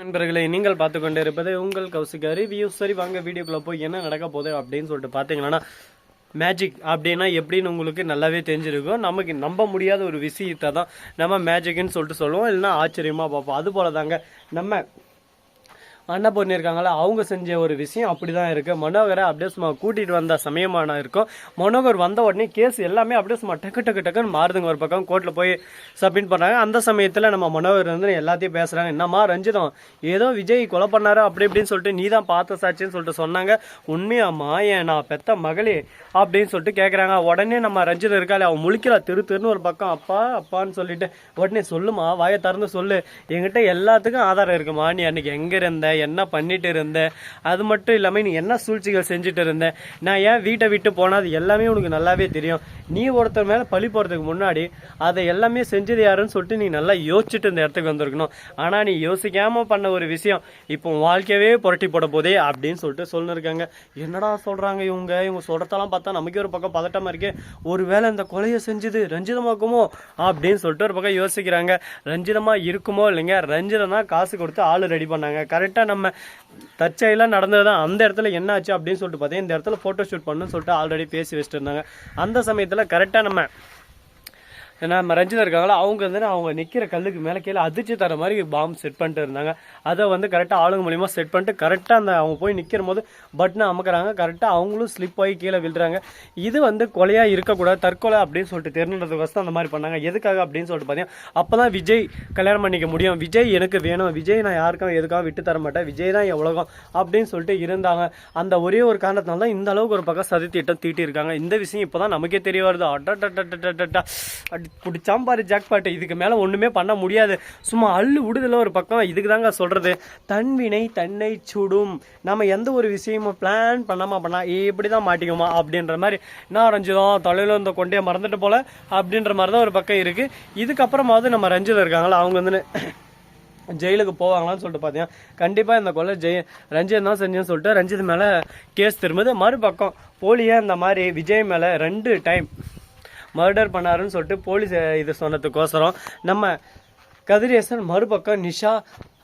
நண்பர்களை நீங்கள் பார்த்து கொண்டு இருப்பது உங்கள் கௌசிகா ரிவ்யூ. சரி வாங்க வீடியோக்குள்ள போய் என்ன நடக்க போகுது அப்படின்னு சொல்லிட்டு பார்த்தீங்கன்னா, மேஜிக் அப்படின்னா எப்படின்னு உங்களுக்கு நல்லாவே தெரிஞ்சிருக்கும். நமக்கு நம்ப முடியாத ஒரு விஷயத்தை தான் நம்ம மேஜிக்னு சொல்லிட்டு சொல்லுவோம், இல்லைன்னா ஆச்சரியமாக பார்ப்போம். அது போல தாங்க நம்ம அன்னபூர்ணி இருக்காங்களா, அவங்க செஞ்ச ஒரு விஷயம் அப்படி தான் இருக்குது. மனோகரை அப்படியே சும்மா கூட்டிகிட்டு வந்த சமயமான இருக்கும். மனோகர் வந்த உடனே கேஸ் எல்லாமே அப்படியே சும்மா டக்குன்னு மாறுதுங்க. ஒரு பக்கம் கோர்ட்டில் போய் சப்மிட் பண்ணுறாங்க. அந்த சமயத்தில் நம்ம மனோகர் வந்து எல்லாத்தையும் பேசுகிறாங்க. என்னம்மா ரஞ்சிதம் ஏதோ விஜய் கொலை பண்ணாரு அப்படி இப்படின்னு சொல்லிட்டு நீ தான் பார்த்த சாட்சின்னு சொல்லிட்டு சொன்னாங்க. உண்மையாம்மா ஏன் நான் பெத்த மகளே அப்படின்னு சொல்லிட்டு கேட்குறாங்க. உடனே நம்ம ரஞ்சிதம் இருக்காளே அவன் முழிக்கிறா திருன்னு ஒரு பக்கம். அப்பான்னு சொல்லிட்டு உடனே சொல்லுமா, வாயை திறந்து சொல்லு, என்கிட்ட எல்லாத்துக்கும் ஆதாரம் இருக்குமா, நீ அன்னைக்கு எங்கே இருந்த, என்ன பண்ணிட்டு இருந்தேன், அது மட்டும் இல்லாமல் நீ என்ன சூழ்ச்சிகள் செஞ்சுட்டு இருந்தேன், நான் ஏன் வீட்டை விட்டு போனால் அது எல்லாமே உனக்கு நல்லாவே தெரியும். நீ ஒருத்தர் மேலே பழி போகிறதுக்கு முன்னாடி அதை எல்லாமே செஞ்சது யாருன்னு சொல்லிட்டு நீ நல்லா யோசிச்சுட்டு இந்த இடத்துக்கு வந்திருக்கணும். ஆனால் நீ யோசிக்காமல் பண்ண ஒரு விஷயம் இப்போ வாழ்க்கையவே புரட்டி போட போதே அப்படின்னு சொல்லிட்டு சொல்லிருக்காங்க. என்னடா சொல்கிறாங்க இவங்க சொல்கிறதெல்லாம் பார்த்தா நமக்கே ஒரு பக்கம் பதட்டமாக இருக்கு. ஒருவேளை இந்த கொலையை செஞ்சது ரஞ்சிதமாக்குமோ அப்படின்னு சொல்லிட்டு ஒரு பக்கம் யோசிக்கிறாங்க. ரஞ்சிதமாக இருக்குமோ இல்லைங்க, ரஞ்சிதம் தான் காசு கொடுத்து ஆள் ரெடி பண்ணாங்க. கரெக்டாக நம்ம தற்செயலாக நடந்தது தான். அந்த இடத்துல என்ன ஆச்சு அப்படின்னு சொல்லிட்டு பார்த்தீங்கன்னா, இந்த இடத்துல ஃபோட்டோ ஷூட் பண்ணணும்னு சொல்லிட்டு ஆல்ரெடி பேசி வச்சுட்டு இருந்தாங்க. அந்த சமயத்தில் கரெக்டாக நம்ம ரஞ்சிதா இருக்காங்களா, அவங்க வந்து அவங்க நிற்கிற கல்லுக்கு மேலே கீழே அதிர்ச்சி தர மாதிரி பாம்பு செட் பண்ணிட்டு இருந்தாங்க. அதை வந்து கரெக்டாக ஆளுங்க மூலியமாக செட் பண்ணிட்டு கரெக்டாக அந்த அவங்க போய் நிற்கிற போது பட்டனை அமுக்கிறாங்க. கரெக்டாக அவங்களும் ஸ்லிப் ஆகி கீழே விழுறாங்க. இது வந்து கொலையாக இருக்கக்கூடாது, தற்கொலை அப்படின்னு சொல்லிட்டு தெரிஞ்சுன்றதுக்கோசம் அந்த மாதிரி பண்ணாங்க. எதுக்காக அப்படின்னு சொல்லிட்டு பார்த்தீங்கன்னா, அப்போ தான் விஜய் கல்யாணம் பண்ணிக்க முடியும், விஜய் எனக்கு வேணும், விஜய் நான் யாருக்கும் எதுக்காக விட்டு தர மாட்டேன், விஜய் தான் என் உலகம் அப்படின்னு சொல்லிட்டு இருந்தாங்க. அந்த ஒரே ஒரு காரணத்தினால தான் இந்த அளவுக்கு ஒரு பக்கம் சதி திட்டம் தீட்டியிருக்காங்க. இந்த விஷயம் இப்போ தான் நமக்கே தெரிய வருது. குடிச்சாம்பாரு ஜாக்பாட்டு, இதுக்கு மேலே ஒன்றுமே பண்ண முடியாது, சும்மா அள்ளு விடுதல ஒரு பக்கம். இதுக்கு தாங்க சொல்கிறது, தன்வினை தன்னை சுடும். நம்ம எந்த ஒரு விஷயமும் பிளான் பண்ணால் இப்படி தான் மாட்டிக்குமா அப்படின்ற மாதிரி நான் ரஞ்சிதம் தொலைவில் இந்த கொண்டே மறந்துட்டு போல அப்படின்ற மாதிரி தான் ஒரு பக்கம் இருக்குது. இதுக்கப்புறமாவது நம்ம ரஞ்சிதம் இருக்காங்களா, அவங்க வந்து ஜெயிலுக்கு போவாங்களான்னு சொல்லிட்டு பார்த்தீங்கன்னா, கண்டிப்பாக இந்த கொலை ரஞ்சித் தான் செஞ்சேன்னு சொல்லிட்டு ரஞ்சித் மேலே கேஸ் திரும்புது. மறுபக்கம் போலியாக இந்த மாதிரி விஜய் மேலே 2 டைம் மர்டர் பண்ணாருன்னு சொல்லிட்டு போலீஸ் இது சொன்னதுக்கோசரம் நம்ம கதிரேசன், மறுபக்கம் நிஷா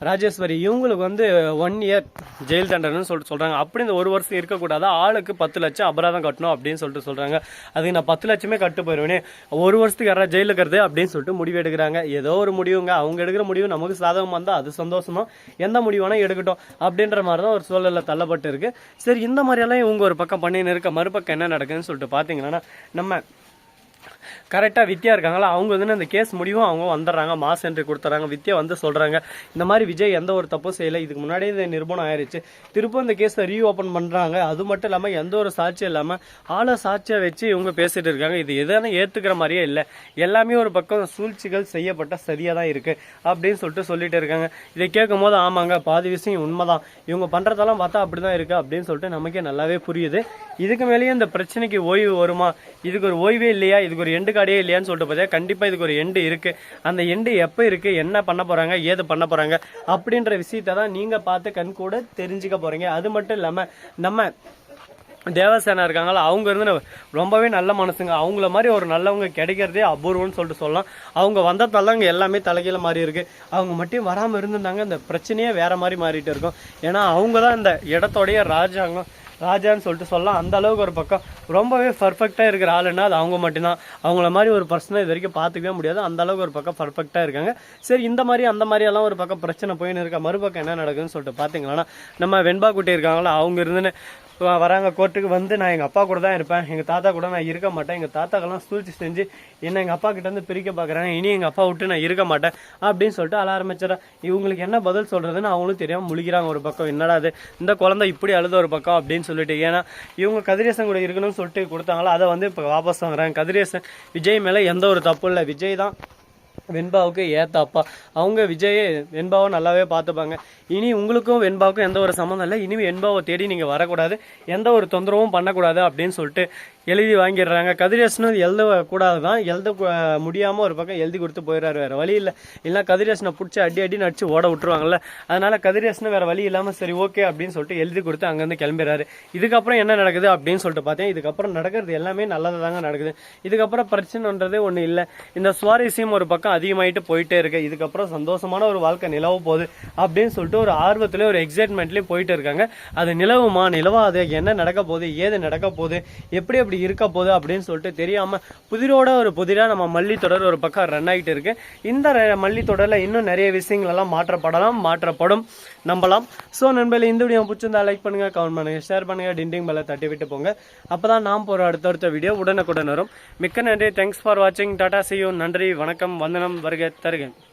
ராஜேஸ்வரி இவங்களுக்கு வந்து 1 இயர் ஜெயில் தண்டனைன்னு சொல்லிட்டு சொல்கிறாங்க. அப்படி இந்த 1 வருஷம் இருக்கக்கூடாது, ஆளுக்கு 10 லட்சம் அபராதம் கட்டணும் அப்படின்னு சொல்லிட்டு சொல்கிறாங்க. அதுக்கு நான் 10 லட்சமே கட்டு போயிடுவேனே, 1 வருஷத்துக்கு யாராவது ஜெயிலில் இருக்கிறது அப்படின்னு சொல்லிட்டு முடிவு எடுக்கிறாங்க. ஏதோ ஒரு முடிவுங்க, அவங்க எடுக்கிற முடிவு நமக்கு சாதகமாக இருந்தால் அது சந்தோஷமா, எந்த முடிவானா எடுக்கட்டும் அப்படின்ற மாதிரி தான் ஒரு சூழலில் தள்ளப்பட்டு இருக்கு. சரி, இந்த மாதிரியெல்லாம் இவங்க ஒரு பக்கம் பண்ணின்னு இருக்க, மறுபக்கம் என்ன நடக்குதுன்னு சொல்லிட்டு பார்த்தீங்கன்னா, நம்ம கரெக்டாக வித்யா இருக்காங்களா, அவங்க வந்து அந்த கேஸ் முடிவும் அவங்க வந்துடுறாங்க, மாஸ் என்ட்ரி கொடுத்துறாங்க. வித்யா வந்து சொல்கிறாங்க, இந்த மாதிரி விஜய் எந்த ஒரு தப்பும் செய்யலை, இதுக்கு முன்னாடியே இந்த நிரூபணம் ஆயிடுச்சு, திரும்ப இந்த கேஸை ரீஓப்பன் பண்ணுறாங்க. அது மட்டும் இல்லாமல் எந்த ஒரு சாட்சியும் இல்லாமல் ஆளை சாட்சியை வச்சு இவங்க பேசிட்டு இருக்காங்க. இது எதானே ஏற்றுக்கிற மாதிரியே இல்லை, எல்லாமே ஒரு பக்கம் சூழ்ச்சிகள் செய்யப்பட்ட சரியாக தான் இருக்குது அப்படின்னு சொல்லிட்டு இருக்காங்க. இதை கேட்கும் போது ஆமாங்க, பாதி விஷயம் உண்மைதான், இவங்க பண்ணுறதெல்லாம் பார்த்தா அப்படி தான் இருக்குது அப்படின்னு சொல்லிட்டு நமக்கே நல்லாவே புரியுது. இதுக்கு மேலேயே இந்த பிரச்சனைக்கு ஓய்வு வருமா, இதுக்கு ஒரு ஓய்வே இல்லையா, இதுக்கு ஒரு எண்டு கார்டே இல்லையான்னு சொல்லிட்டு பார்த்தா கண்டிப்பாக இதுக்கு ஒரு எண்டு இருக்குது. அந்த எண்டு எப்போ இருக்குது, என்ன பண்ண போகிறாங்க, ஏது பண்ண போகிறாங்க அப்படின்ற விஷயத்தை தான் நீங்கள் பார்த்து கண் கூட தெரிஞ்சுக்க போகிறீங்க. அது மட்டும் இல்லாமல் நம்ம தேவசேனா இருக்காங்களா, அவங்க இருந்து ரொம்பவே நல்ல மனசுங்க. அவங்கள மாதிரி ஒரு நல்லவங்க கிடைக்கிறதே அபூர்வம்னு சொல்லிட்டு சொல்லலாம். அவங்க வந்ததால அங்கே எல்லாமே தலைகீழ மாதிரி இருக்குது. அவங்க மட்டும் வராமல் இருந்திருந்தாங்க இந்த பிரச்சனையே வேற மாதிரி மாறிட்டு இருக்கும். ஏன்னா அவங்க தான் இந்த இடத்தோடைய ராஜான்னு சொல்லிட்டு சொல்லலாம். அந்த அளவுக்கு ஒரு பக்கம் ரொம்பவே பர்ஃபெக்டாக இருக்கிற ஆளுன்னா அது அவங்க மட்டும்தான். அவங்கள மாதிரி ஒரு பர்சனை இது வரைக்கும் பார்த்துக்கவே முடியாது, அந்த அளவுக்கு ஒரு பக்கம் பர்ஃபெக்டாக இருக்காங்க. சரி, இந்த மாதிரி அந்த மாதிரியெல்லாம் ஒரு பக்கம் பிரச்சனை போயின்னு இருக்கா. மறுபக்கம் என்ன நடக்குதுன்னு சொல்லிட்டு பார்த்தீங்கன்னா, நம்ம வெண்பா குட்டி இருக்காங்களா, அவங்க இருந்துன்னு வராங்க கோர்ட்டுக்கு வந்து, நான் எங்கள் அப்பா கூட தான் இருப்பேன், எங்கள் தாத்தா கூட நான் இருக்க மாட்டேன், எங்கள் தாத்தாக்கெல்லாம் சூழ்ச்சி செஞ்சு என்ன எங்கள் அப்பா கிட்ட இருந்து பிரிக்க பார்க்குறாங்க, இனி எங்கள் அப்பா விட்டு நான் இருக்க மாட்டேன் அப்படின்னு சொல்லிட்டு அழ ஆரம்பிச்சிடறேன். இவங்களுக்கு என்ன பதில் சொல்கிறதுன்னு அவங்களும் தெரியாமல் முழிக்கிறாங்க. ஒரு பக்கம் என்னடா அது இந்த குழந்தை இப்படி அழுத ஒரு பக்கம் அப்படின்னு சொல்லிட்டு, ஏன்னா இவங்க கதிரேசன் கூட இருக்கணும்னு சொல்லிட்டு கொடுத்தாங்களா, அதை வந்து இப்போ வாபஸ் வாங்குறாங்க. கதிரேசன் விஜய் மேலே எந்த ஒரு தப்பு இல்லை, விஜய் தான் வெண்பாவுக்கு ஏத்த அப்பா. அவங்க விஜயை வெண்பாவை நல்லாவே பார்த்துப்பாங்க. இனி உங்களுக்கும் வெண்பாவுக்கும் எந்த ஒரு சம்மந்தம் இல்லை, இனிமேல் வெண்பாவை தேடி நீங்கள் வரக்கூடாது, எந்த ஒரு தொந்தரவும் பண்ணக்கூடாது அப்படின்னு சொல்லிட்டு எழுதி வாங்கிடுறாங்க. கதிரேசனும் எழுத கூடாது தான், எழுத முடியாமல் ஒரு பக்கம் எழுதி கொடுத்து போயிடுறாரு, வேறு வழி இல்லை. இல்லைனா கதிரேசனை பிடிச்சி அடி நடிச்சு ஓட விட்டுருவாங்கல்ல. அதனால கதிரேசனும் வேறு வழி இல்லாமல் சரி ஓகே அப்படின்னு சொல்லிட்டு எழுதி கொடுத்து அங்கேருந்து கிளம்பிடுறாரு. இதுக்கப்புறம் என்ன நடக்குது அப்படின்னு சொல்லிட்டு பார்த்தேன். இதுக்கப்புறம் நடக்கிறது எல்லாமே நல்லதாக தாங்க நடக்குது. இதுக்கப்புறம் பிரச்சனைன்றதே ஒன்றும் இல்லை. இந்த சுவாரஸ்யம் ஒரு பக்கம் அதிகமாகிட்டு போயிட்டே இருக்கு. இதுக்கப்புறம் சந்தோஷமான ஒரு வாழ்க்கை நிலவ போகுது அப்படின்னு சொல்லிட்டு ஒரு ஆர்வத்திலே ஒரு எக்ஸைட்மெண்ட்லேயும் போயிட்டு இருக்காங்க. அது நிலவுமா நிலவாது, என்ன நடக்க போகுது, ஏது நடக்க போகுது, எப்படி இருக்க போகுது அப்படின்னு சொல்லிட்டு தெரியாம புதிரோட ஒரு புதிரா நம்ம மல்லி தொடர் ஒரு பக்கம் ரன் ஆகிட்டு இருக்கு. இந்த மல்லி தொடர்ல இன்னும் நிறைய விஷயங்கள் எல்லாம் மாற்றப்படும் நம்பலாம். ஸோ நண்பர்களே, இந்த வீடியோ பிடிச்சிருந்தா லைக் பண்ணுங்க, கமெண்ட் பண்ணுங்க, ஷேர் பண்ணுங்க, டிண்டிங் பெல்லை தட்டி விட்டு போங்க. அப்பதான் நாம் போற அடுத்த வீடியோ உடனுக்குடன் வரும். மிக்க நன்றி. தேங்க்ஸ் ஃபார் வாட்சிங். Tata, see you. நன்றி, வணக்கம், வந்தனம், வருக தருக.